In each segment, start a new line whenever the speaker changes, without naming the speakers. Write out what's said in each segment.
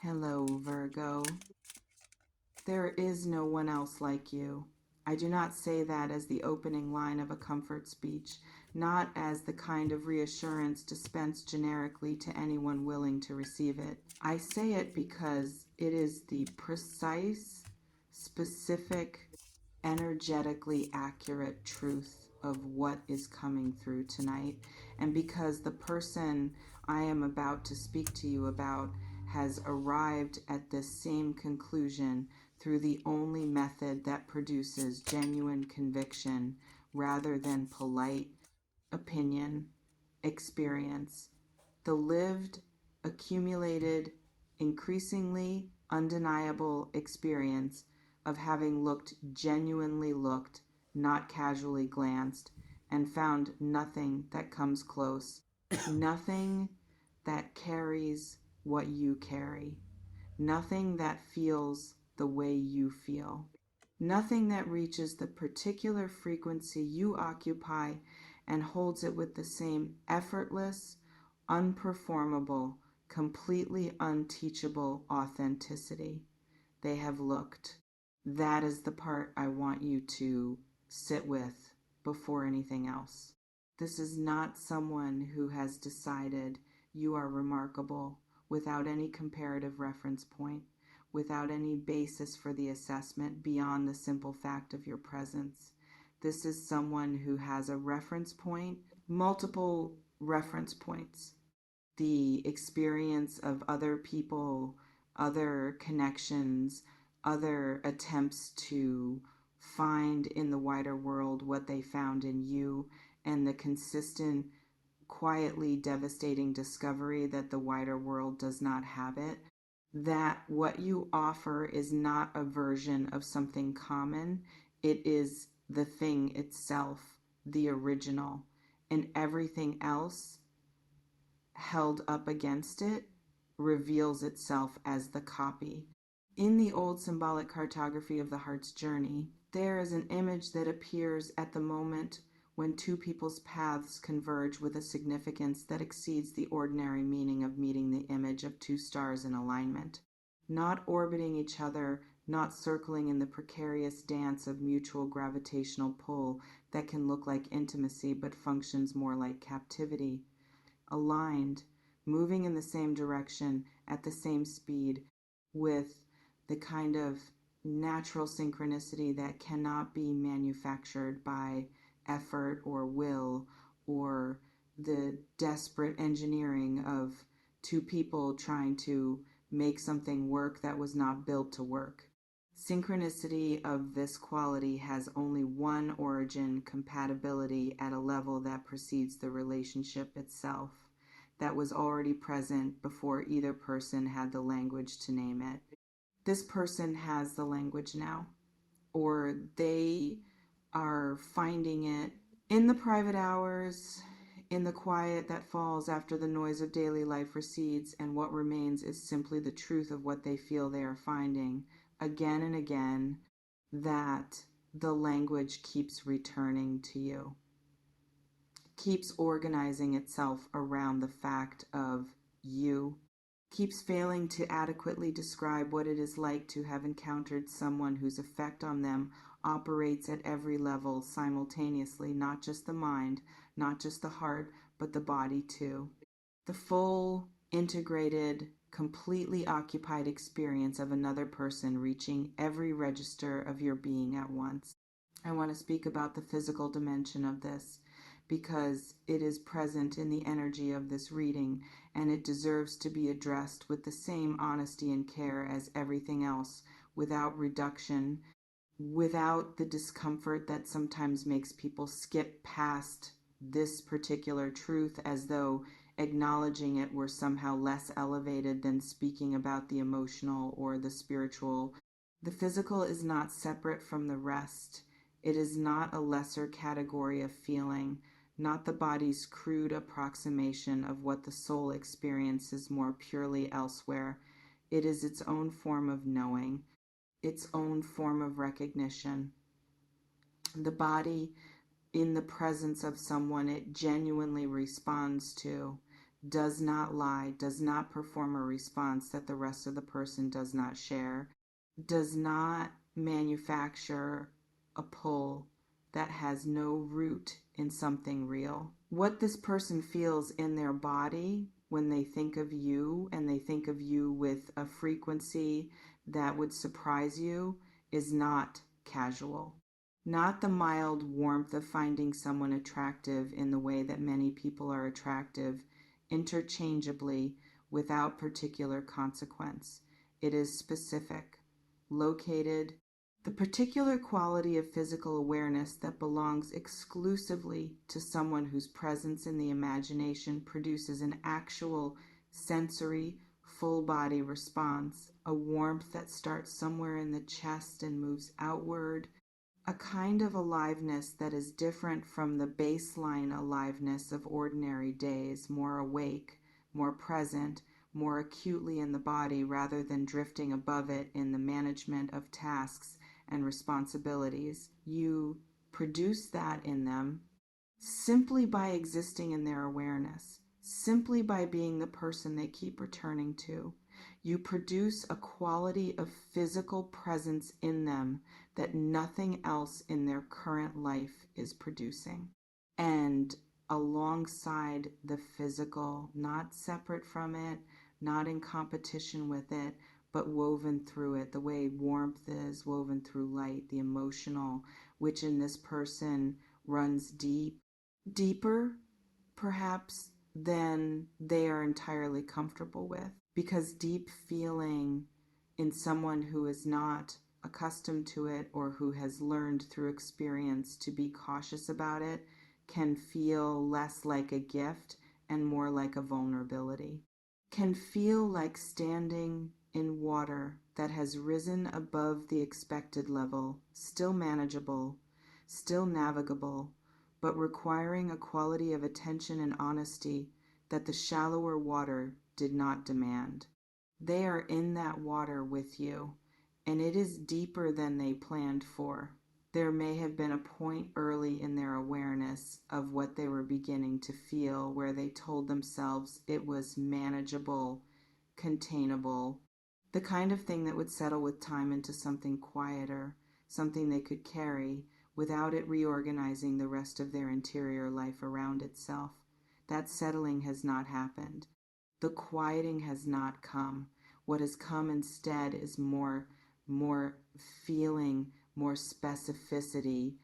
Hello, Virgo. There is no one else like you. I do not say that as the opening line of a comfort speech, not as the kind of reassurance dispensed generically to anyone willing to receive it. I say it because it is the precise, specific, energetically accurate truth of what is coming through tonight, and because the person I am about to speak to you about has arrived at this same conclusion through the only method that produces genuine conviction rather than polite opinion, experience, the lived, accumulated, increasingly undeniable experience of having genuinely looked, not casually glanced, and found nothing that comes close, nothing that carries what you carry, nothing that feels the way you feel, nothing that reaches the particular frequency you occupy and holds it with the same effortless, unperformable, completely unteachable authenticity. They have looked. That is the part I want you to sit with before anything else. This is not someone who has decided you are remarkable without any comparative reference point, without any basis for the assessment beyond the simple fact of your presence. This is someone who has a reference point, multiple reference points, the experience of other people, other connections, other attempts to find in the wider world what they found in you, and the consistent, quietly devastating discovery that the wider world does not have it, that what you offer is not a version of something common, it is the thing itself, the original, and everything else held up against it reveals itself as the copy. In the old symbolic cartography of the heart's journey, there is an image that appears at the moment when two people's paths converge with a significance that exceeds the ordinary meaning of meeting the image of two stars in alignment, not orbiting each other, not circling in the precarious dance of mutual gravitational pull that can look like intimacy but functions more like captivity, aligned, moving in the same direction at the same speed, with the kind of natural synchronicity that cannot be manufactured by effort or will or the desperate engineering of two people trying to make something work that was not built to work. Synchronicity of this quality has only one origin: compatibility at a level that precedes the relationship itself, that was already present before either person had the language to name it. This person has the language now, or they are finding it in the private hours, in the quiet that falls after the noise of daily life recedes, and what remains is simply the truth of what they feel they are finding again and again, that the language keeps returning to you, keeps organizing itself around the fact of you, keeps failing to adequately describe what it is like to have encountered someone whose effect on them operates at every level simultaneously, not just the mind, not just the heart, but the body too. The full, integrated, completely occupied experience of another person reaching every register of your being at once. I want to speak about the physical dimension of this because it is present in the energy of this reading, and it deserves to be addressed with the same honesty and care as everything else, without reduction, without the discomfort that sometimes makes people skip past this particular truth as though acknowledging it were somehow less elevated than speaking about the emotional or the spiritual. The physical is not separate from the rest. It is not a lesser category of feeling, not the body's crude approximation of what the soul experiences more purely elsewhere. It is its own form of knowing, its own form of recognition. The body, in the presence of someone it genuinely responds to, does not lie, does not perform a response that the rest of the person does not share, does not manufacture a pull that has no root in something real. What this person feels in their body when they think of you, and they think of you with a frequency that would surprise you, is not casual. Not the mild warmth of finding someone attractive in the way that many people are attractive, interchangeably, without particular consequence. It is specific, located, the particular quality of physical awareness that belongs exclusively to someone whose presence in the imagination produces an actual sensory, full body response, a warmth that starts somewhere in the chest and moves outward, a kind of aliveness that is different from the baseline aliveness of ordinary days, more awake, more present, more acutely in the body rather than drifting above it in the management of tasks and responsibilities. You produce that in them simply by existing in their awareness, simply by being the person they keep returning to. You produce a quality of physical presence in them that nothing else in their current life is producing. And alongside the physical, not separate from it, not in competition with it, but woven through it, the way warmth is woven through light, the emotional, which in this person runs deep, deeper perhaps than they are entirely comfortable with. Because deep feeling in someone who is not accustomed to it or who has learned through experience to be cautious about it can feel less like a gift and more like a vulnerability. Can feel like standing in water that has risen above the expected level, still manageable, still navigable, but requiring a quality of attention and honesty that the shallower water did not demand. They are in that water with you, and it is deeper than they planned for. There may have been a point early in their awareness of what they were beginning to feel where they told themselves it was manageable, containable, the kind of thing that would settle with time into something quieter, something they could carry without it reorganizing the rest of their interior life around itself. That settling has not happened. The quieting has not come. What has come instead is more feeling, more specificity,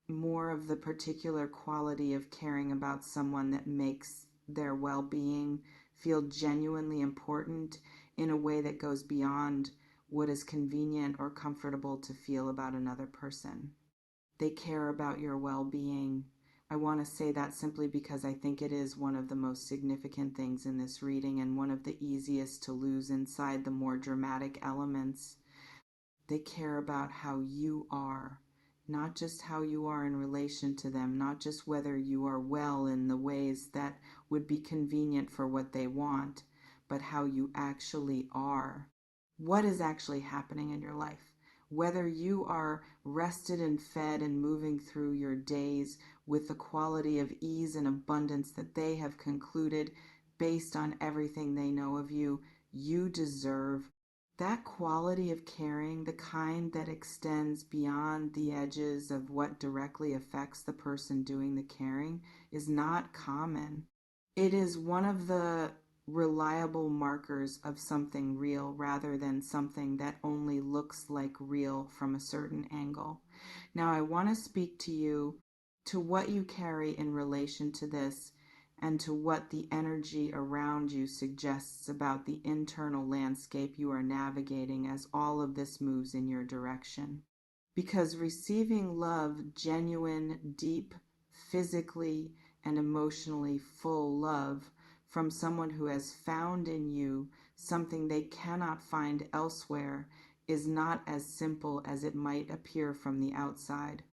more of the particular quality of caring about someone that makes their well-being feel genuinely important in a way that goes beyond what is convenient or comfortable to feel about another person. They care about your well-being. I want to say that simply because I think it is one of the most significant things in this reading and one of the easiest to lose inside the more dramatic elements. They care about how you are, not just how you are in relation to them, not just whether you are well in the ways that would be convenient for what they want, but how you actually are. What is actually happening in your life? Whether you are rested and fed and moving through your days with the quality of ease and abundance that they have concluded based on everything they know of you, you deserve. That quality of caring, the kind that extends beyond the edges of what directly affects the person doing the caring, is not common. It is one of the reliable markers of something real rather than something that only looks like real from a certain angle. Now, I want to speak to you to what you carry in relation to this and to what the energy around you suggests about the internal landscape you are navigating as all of this moves in your direction. Because receiving love, genuine, deep, physically and emotionally full love from someone who has found in you something they cannot find elsewhere is not as simple as it might appear from the outside.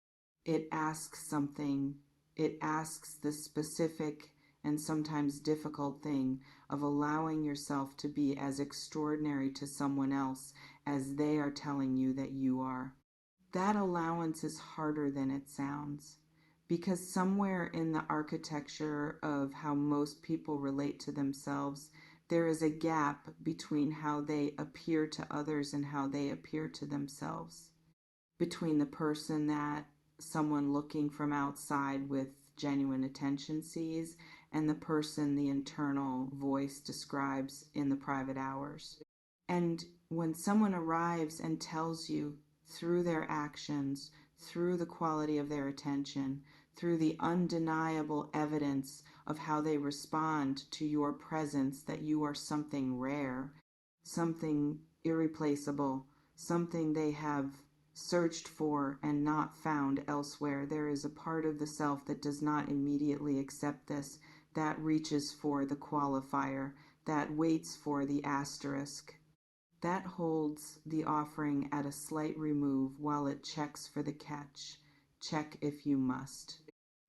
It asks something. It asks the specific and sometimes difficult thing of allowing yourself to be as extraordinary to someone else as they are telling you that you are. That allowance is harder than it sounds. because somewhere in the architecture of how most people relate to themselves, there is a gap between how they appear to others and how they appear to themselves. Between the person that someone looking from outside with genuine attention sees and the person the internal voice describes in the private hours. And when someone arrives and tells you through their actions, through the quality of their attention, through the undeniable evidence of how they respond to your presence, that you are something rare, something irreplaceable, something they have searched for and not found elsewhere. There is a part of the self that does not immediately accept this, that reaches for the qualifier, that waits for the asterisk, that holds the offering at a slight remove while it checks for the catch. Check if you must.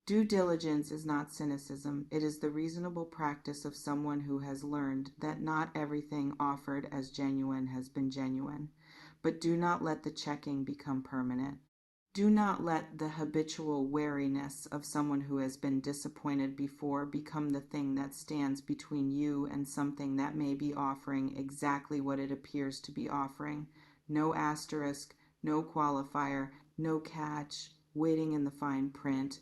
Due diligence is not cynicism. It is the reasonable practice of someone who has learned that not everything offered as genuine has been genuine. But do not let the checking become permanent. Do not let the habitual wariness of someone who has been disappointed before become the thing that stands between you and something that may be offering exactly what it appears to be offering. No asterisk, no qualifier, no catch, waiting in the fine print.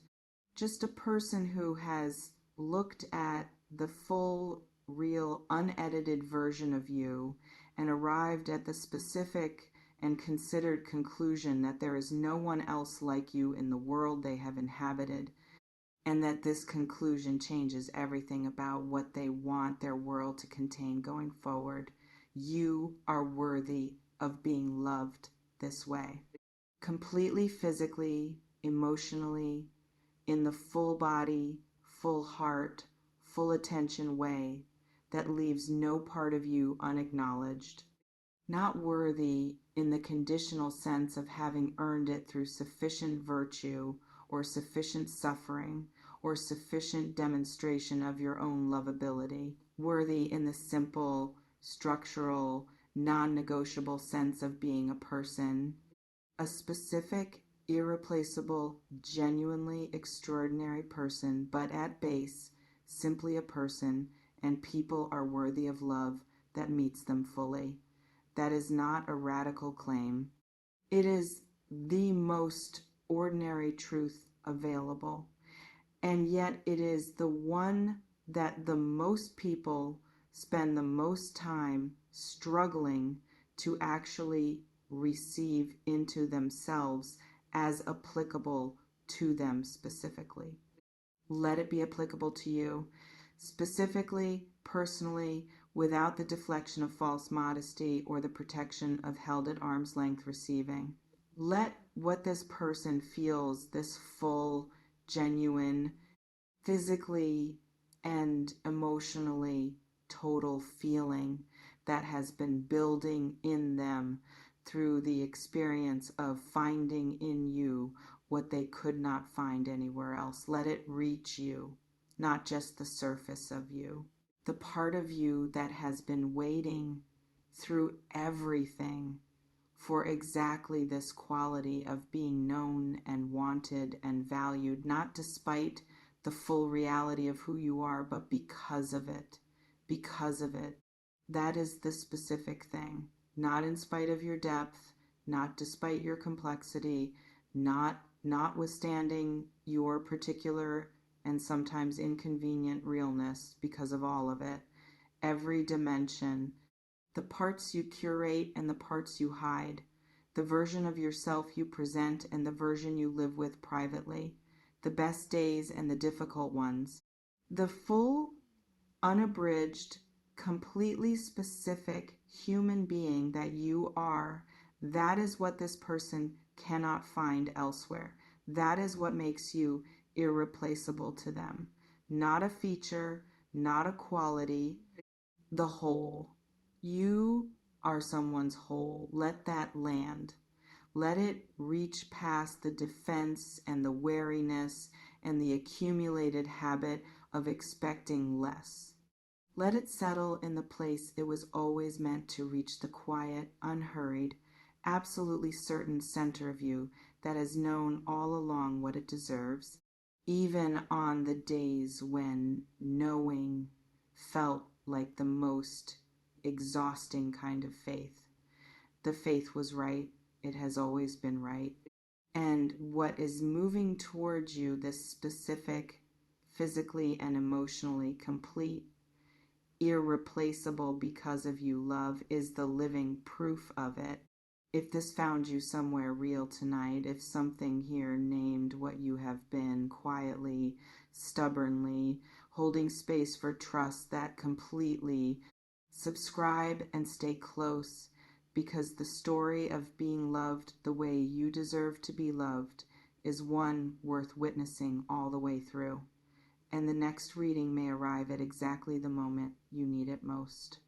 Just a person who has looked at the full, real, unedited version of you and arrived at the specific and considered conclusion that there is no one else like you in the world they have inhabited, and that this conclusion changes everything about what they want their world to contain going forward. You are worthy of being loved this way. Completely physically, emotionally, in the full body, full heart, full attention way that leaves no part of you unacknowledged. Not worthy in the conditional sense of having earned it through sufficient virtue or sufficient suffering or sufficient demonstration of your own lovability. Worthy in the simple, structural, non-negotiable sense of being a person, a specific, irreplaceable, genuinely extraordinary person, but at base, simply a person, and people are worthy of love that meets them fully. That is not a radical claim. It is the most ordinary truth available, and yet it is the one that the most people spend the most time struggling to actually receive into themselves as applicable to them specifically. Let it be applicable to you, specifically, personally, without the deflection of false modesty or the protection of held at arm's length receiving. Let what this person feels, this full, genuine, physically and emotionally total feeling that has been building in them through the experience of finding in you what they could not find anywhere else. Let it reach you, not just the surface of you. The part of you that has been waiting through everything for exactly this quality of being known and wanted and valued, not despite the full reality of who you are, but because of it. Because of it. That is the specific thing. Not in spite of your depth, not despite your complexity, notwithstanding your particular and sometimes inconvenient realness because of all of it. Every dimension, the parts you curate and the parts you hide, the version of yourself you present and the version you live with privately, the best days and the difficult ones, the full, unabridged, completely specific human being that you are. That is what this person cannot find elsewhere. That is what makes you irreplaceable to them. Not a feature, not a quality, the whole. You are someone's whole. Let that land. Let it reach past the defense and the wariness and the accumulated habit of expecting less. Let it settle in the place it was always meant to reach, the quiet, unhurried, absolutely certain center of you that has known all along what it deserves. even on the days when knowing felt like the most exhausting kind of faith. The faith was right. It has always been right. And what is moving towards you, this specific, physically and emotionally complete, irreplaceable because of you love, is the living proof of it. If this found you somewhere real tonight, if something here named what you have been quietly, stubbornly, holding space for trust that completely, subscribe and stay close, because the story of being loved the way you deserve to be loved is one worth witnessing all the way through. And the next reading may arrive at exactly the moment you need it most.